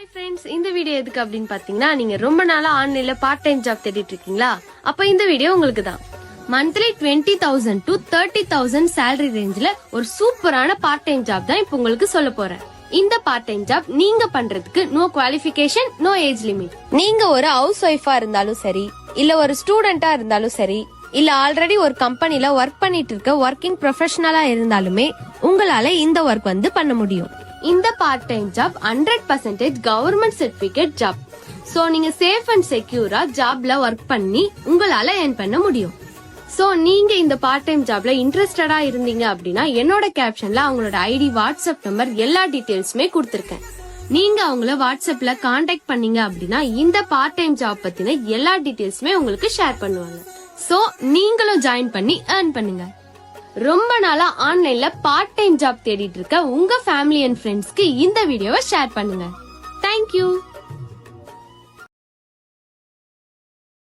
Hi friends, இந்த video எதுக்கு அப்படின்னு பாத்தீங்கன்னா, நீங்க ரொம்ப நாளா ஆன்லைன்ல பார்ட் டைம் ஜாப் தேடிட்டு இருக்கீங்களா? அப்ப இந்த வீடியோ உங்களுக்கு தான். மந்த்லி 20,000 to 30,000 salary ரேஞ்சில ஒரு சூப்பரான பார்ட் டைம் ஜாப் தான் இப்ப உங்களுக்கு சொல்ல போறேன். இந்த பார்ட் டைம் ஜாப் நீங்க பண்றதுக்கு no qualification, no age limit. நீங்க ஒரு ஹவுஸ் ஒய்ஃபா இருந்தாலும் சரி, இல்ல ஒரு ஸ்டூடெண்டா இருந்தாலும் சரி, இல்ல ஆல்ரெடி ஒரு கம்பெனில ஒர்க் பண்ணிட்டு இருக்க ஒர்க்கிங் ப்ரொஃபஷனலா இருந்தாலுமே உங்களால இந்த ஒர்க் பண்ண முடியும். இந்த part time job 100% government certificate job. So நீங்க சேஃப் அண்ட் செக்யூரா ஜாப்ல ஒர்க் பண்ணி உங்களால ஏர்ன் பண்ண முடியும். சோ நீங்க இந்த பார்ட் டைம் ஜாப்ல இன்ட்ரெஸ்டடா இருந்தீங்க அப்படின்னா என்னோட கேப்ஷன்ல அவங்களோட ஐடி, வாட்ஸ்அப் நம்பர் எல்லா டீடைல்ஸுமே கொடுத்திருக்கேன். நீங்க அவங்கள வாட்ஸ்அப்ல கான்டாக்ட் பண்ணீங்க அப்படின்னா இந்த பார்ட் டைம் ஜாப் பத்தின எல்லா டீடைல்ஸுமே உங்களுக்கு ஷேர் பண்ணுவாங்க. சோ நீங்களும் ஜாயின் பண்ணி ஏர்ன் பண்ணுங்க. ரொம்ப நாளா ஆன்லைன்ல பார்ட் டைம் ஜாப் தேடிட்டு இருக்க உங்க ஃபேமிலி அண்ட் ஃப்ரெண்ட்ஸ்க்கு இந்த வீடியோவை ஷேர் பண்ணுங்க. தேங்க்யூ.